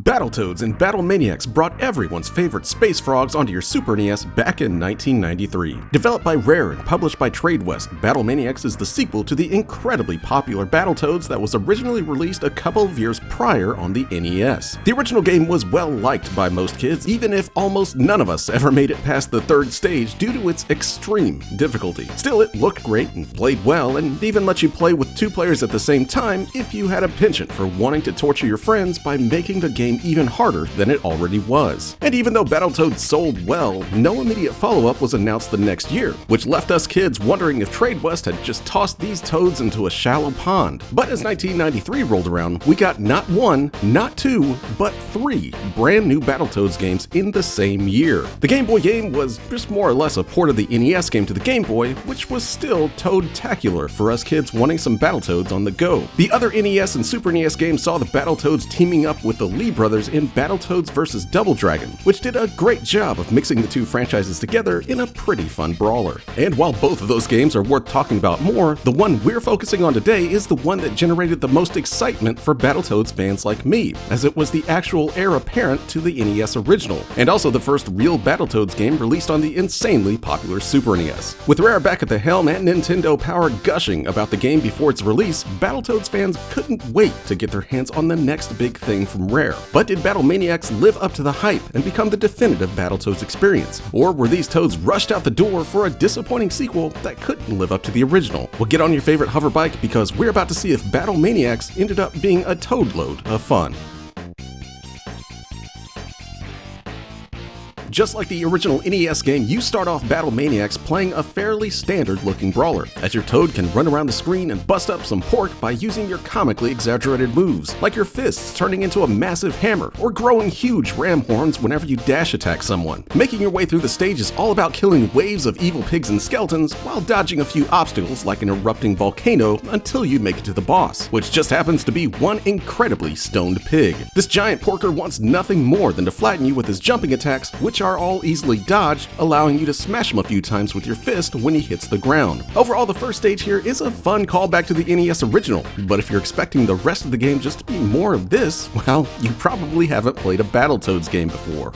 Battletoads and Battlemaniacs brought everyone's favorite space frogs onto your Super NES back in 1993. Developed by Rare and published by Tradewest, Battlemaniacs is the sequel to the incredibly popular Battletoads that was originally released a couple of years prior on the NES. The original game was well liked by most kids, even if almost none of us ever made it past the third stage due to its extreme difficulty. Still, it looked great and played well, and even let you play with two players at the same time if you had a penchant for wanting to torture your friends by making the game even harder than it already was. And even though Battletoads sold well, no immediate follow-up was announced the next year, which left us kids wondering if Tradewest had just tossed these toads into a shallow pond. But as 1993 rolled around, we got not one, not two, but three brand new Battletoads games in the same year. The Game Boy game was just more or less a port of the NES game to the Game Boy, which was still toadtacular for us kids wanting some Battletoads on the go. The other NES and Super NES games saw the Battletoads teaming up with the Lee brothers in Battletoads vs. Double Dragon, which did a great job of mixing the two franchises together in a pretty fun brawler. And while both of those games are worth talking about more, the one we're focusing on today is the one that generated the most excitement for Battletoads fans like me, as it was the actual heir apparent to the NES original, and also the first real Battletoads game released on the insanely popular Super NES. With Rare back at the helm and Nintendo Power gushing about the game before its release, Battletoads fans couldn't wait to get their hands on the next big thing from Rare. But did Battlemaniacs live up to the hype and become the definitive Battletoads experience? Or were these toads rushed out the door for a disappointing sequel that couldn't live up to the original? Well, get on your favorite hoverbike because we're about to see if Battlemaniacs ended up being a toad load of fun. Just like the original NES game, you start off Battlemaniacs playing a fairly standard-looking brawler, as your toad can run around the screen and bust up some pork by using your comically exaggerated moves, like your fists turning into a massive hammer, or growing huge ram horns whenever you dash attack someone. Making your way through the stage is all about killing waves of evil pigs and skeletons, while dodging a few obstacles like an erupting volcano until you make it to the boss, which just happens to be one incredibly stoned pig. This giant porker wants nothing more than to flatten you with his jumping attacks, which are all easily dodged, allowing you to smash him a few times with your fist when he hits the ground. Overall, the first stage here is a fun callback to the NES original, but if you're expecting the rest of the game just to be more of this, well, you probably haven't played a Battletoads game before.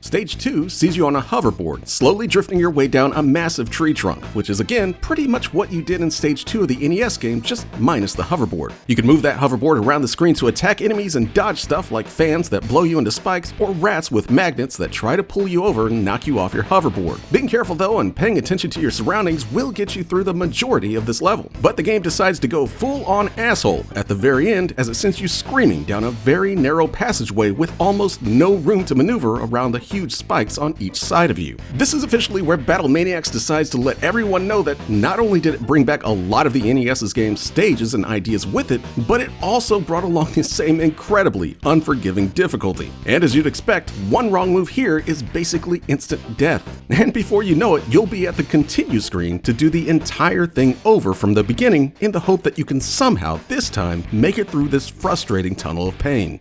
Stage 2 sees you on a hoverboard, slowly drifting your way down a massive tree trunk, which is again pretty much what you did in Stage 2 of the NES game, just minus the hoverboard. You can move that hoverboard around the screen to attack enemies and dodge stuff like fans that blow you into spikes or rats with magnets that try to pull you over and knock you off your hoverboard. Being careful though and paying attention to your surroundings will get you through the majority of this level, but the game decides to go full-on asshole at the very end as it sends you screaming down a very narrow passageway with almost no room to maneuver around the huge spikes on each side of you. This is officially where Battlemaniacs decides to let everyone know that not only did it bring back a lot of the NES's game stages and ideas with it, but it also brought along the same incredibly unforgiving difficulty. And as you'd expect, one wrong move here is basically instant death. And before you know it, you'll be at the continue screen to do the entire thing over from the beginning in the hope that you can somehow, this time, make it through this frustrating tunnel of pain.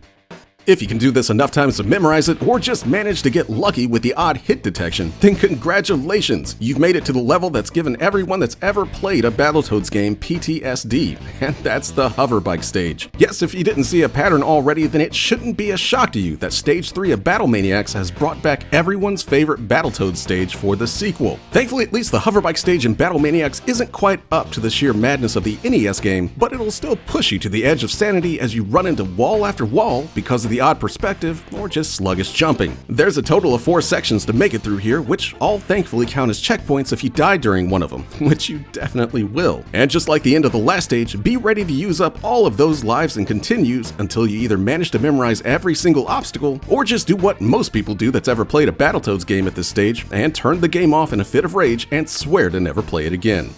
If you can do this enough times to memorize it, or just manage to get lucky with the odd hit detection, then congratulations! You've made it to the level that's given everyone that's ever played a Battletoads game PTSD, and that's the Hoverbike Stage. Yes, if you didn't see a pattern already, then it shouldn't be a shock to you that Stage 3 of Battlemaniacs has brought back everyone's favorite Battletoads stage for the sequel. Thankfully, at least the Hoverbike Stage in Battlemaniacs isn't quite up to the sheer madness of the NES game, but it'll still push you to the edge of sanity as you run into wall after wall because of the odd perspective or just sluggish jumping. There's a total of 4 sections to make it through here, which all thankfully count as checkpoints if you die during one of them, which you definitely will. And just like the end of the last stage, be ready to use up all of those lives and continues until you either manage to memorize every single obstacle or just do what most people do that's ever played a Battletoads game at this stage and turn the game off in a fit of rage and swear to never play it again.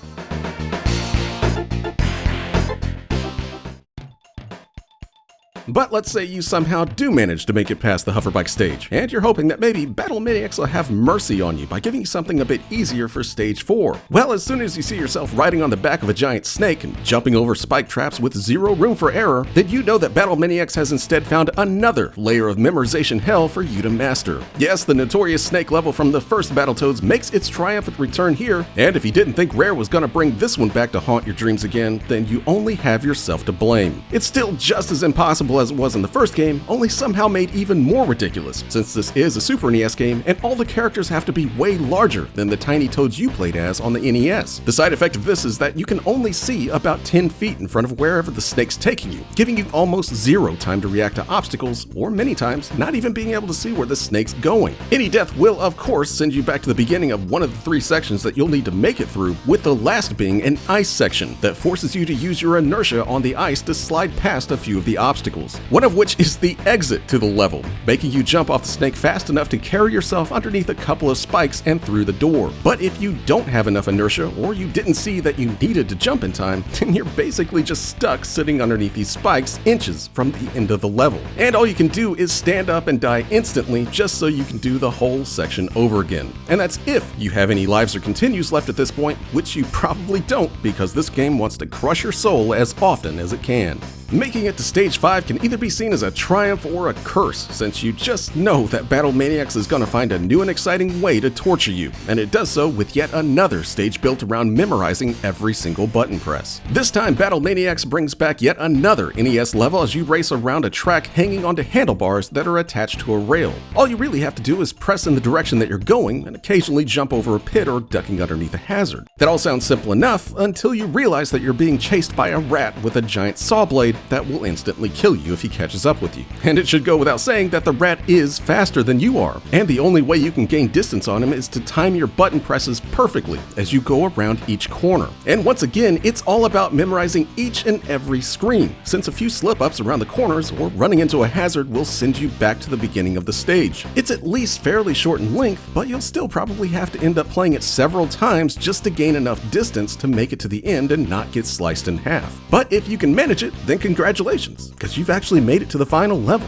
But let's say you somehow do manage to make it past the Hoverbike stage, and you're hoping that maybe Battlemaniacs will have mercy on you by giving you something a bit easier for stage 4. Well, as soon as you see yourself riding on the back of a giant snake and jumping over spike traps with zero room for error, then you know that Battlemaniacs has instead found another layer of memorization hell for you to master. Yes, the notorious snake level from the first Battletoads makes its triumphant return here, and if you didn't think Rare was gonna bring this one back to haunt your dreams again, then you only have yourself to blame. It's still just as impossible as it was in the first game, only somehow made even more ridiculous, since this is a Super NES game and all the characters have to be way larger than the tiny toads you played as on the NES. The side effect of this is that you can only see about 10 feet in front of wherever the snake's taking you, giving you almost zero time to react to obstacles, or many times not even being able to see where the snake's going. Any death will, of course, send you back to the beginning of one of the 3 sections that you'll need to make it through, with the last being an ice section that forces you to use your inertia on the ice to slide past a few of the obstacles, one of which is the exit to the level, making you jump off the snake fast enough to carry yourself underneath a couple of spikes and through the door. But if you don't have enough inertia, or you didn't see that you needed to jump in time, then you're basically just stuck sitting underneath these spikes inches from the end of the level. And all you can do is stand up and die instantly just so you can do the whole section over again. And that's if you have any lives or continues left at this point, which you probably don't, because this game wants to crush your soul as often as it can. Making it to stage 5 can either be seen as a triumph or a curse, since you just know that Battlemaniacs is gonna find a new and exciting way to torture you, and it does so with yet another stage built around memorizing every single button press. This time, Battlemaniacs brings back yet another NES level as you race around a track hanging onto handlebars that are attached to a rail. All you really have to do is press in the direction that you're going and occasionally jump over a pit or ducking underneath a hazard. That all sounds simple enough until you realize that you're being chased by a rat with a giant saw blade that will instantly kill you if he catches up with you. And it should go without saying that the rat is faster than you are, and the only way you can gain distance on him is to time your button presses perfectly as you go around each corner. And once again, it's all about memorizing each and every screen, since a few slip-ups around the corners or running into a hazard will send you back to the beginning of the stage. It's at least fairly short in length, but you'll still probably have to end up playing it several times just to gain enough distance to make it to the end and not get sliced in half. But if you can manage it, then congratulations, because you've actually made it to the final level.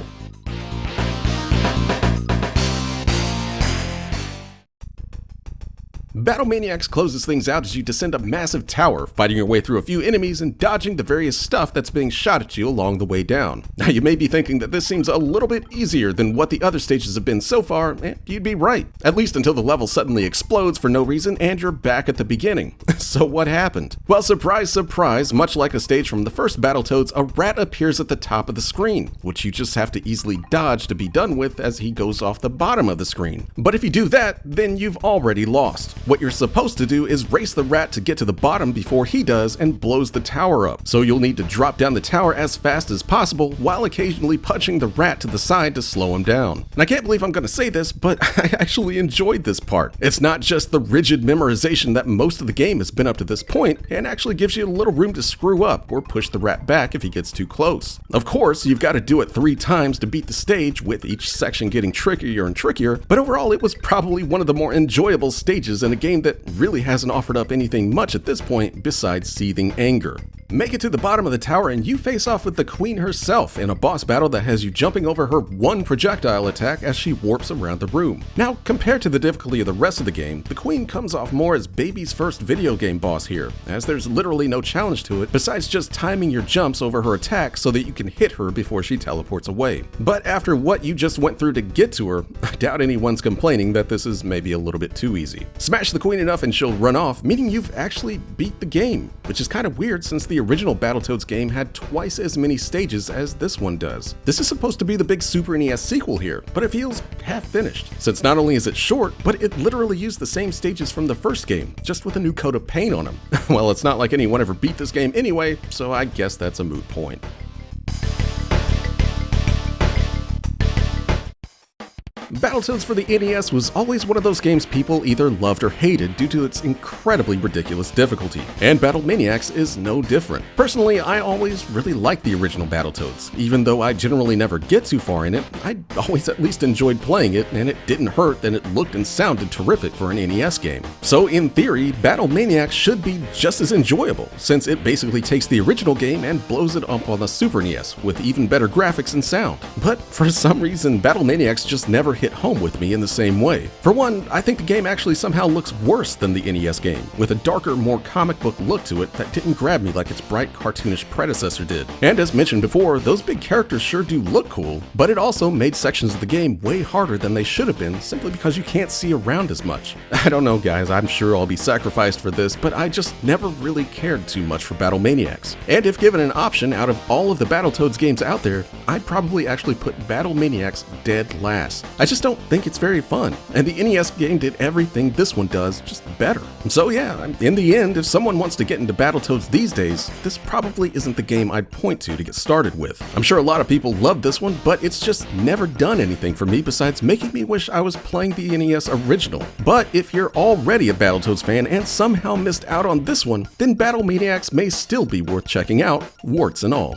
Battlemaniacs closes things out as you descend a massive tower, fighting your way through a few enemies and dodging the various stuff that's being shot at you along the way down. Now, you may be thinking that this seems a little bit easier than what the other stages have been so far, and you'd be right. At least until the level suddenly explodes for no reason and you're back at the beginning. So what happened? Well, surprise, surprise, much like a stage from the first Battletoads, a rat appears at the top of the screen, which you just have to easily dodge to be done with as he goes off the bottom of the screen. But if you do that, then you've already lost. What you're supposed to do is race the rat to get to the bottom before he does and blows the tower up. So you'll need to drop down the tower as fast as possible while occasionally punching the rat to the side to slow him down. And I can't believe I'm going to say this, but I actually enjoyed this part. It's not just the rigid memorization that most of the game has been up to this point, and actually gives you a little room to screw up or push the rat back if he gets too close. Of course, you've got to do it 3 times to beat the stage, with each section getting trickier and trickier, but overall it was probably one of the more enjoyable stages in a game that really hasn't offered up anything much at this point besides seething anger. Make it to the bottom of the tower and you face off with the Queen herself in a boss battle that has you jumping over her one projectile attack as she warps around the room. Now, compared to the difficulty of the rest of the game, the Queen comes off more as baby's first video game boss here, as there's literally no challenge to it besides just timing your jumps over her attack so that you can hit her before she teleports away. But after what you just went through to get to her, I doubt anyone's complaining that this is maybe a little bit too easy. Smash the Queen enough and she'll run off, meaning you've actually beat the game, which is kind of weird since the original Battletoads game had twice as many stages as this one does. This is supposed to be the big Super NES sequel here, but it feels half finished, since not only is it short, but it literally used the same stages from the first game, just with a new coat of paint on them. Well, it's not like anyone ever beat this game anyway, so I guess that's a moot point. Battletoads for the NES was always one of those games people either loved or hated due to its incredibly ridiculous difficulty, and Battlemaniacs is no different. Personally, I always really liked the original Battletoads. Even though I generally never get too far in it, I always at least enjoyed playing it, and it didn't hurt and it looked and sounded terrific for an NES game. So in theory, Battlemaniacs should be just as enjoyable, since it basically takes the original game and blows it up on the Super NES with even better graphics and sound. But for some reason, Battlemaniacs just never hit home with me in the same way. For one, I think the game actually somehow looks worse than the NES game, with a darker, more comic book look to it that didn't grab me like its bright, cartoonish predecessor did. And as mentioned before, those big characters sure do look cool, but it also made sections of the game way harder than they should have been simply because you can't see around as much. I don't know guys, I'm sure I'll be sacrificed for this, but I just never really cared too much for Battlemaniacs. And if given an option out of all of the Battletoads games out there, I'd probably actually put Battlemaniacs dead last. I just don't think it's very fun, and the NES game did everything this one does, just better. So yeah, in the end, if someone wants to get into Battletoads these days, this probably isn't the game I'd point to get started with. I'm sure a lot of people love this one, but it's just never done anything for me besides making me wish I was playing the NES original. But if you're already a Battletoads fan and somehow missed out on this one, then Battlemaniacs may still be worth checking out, warts and all.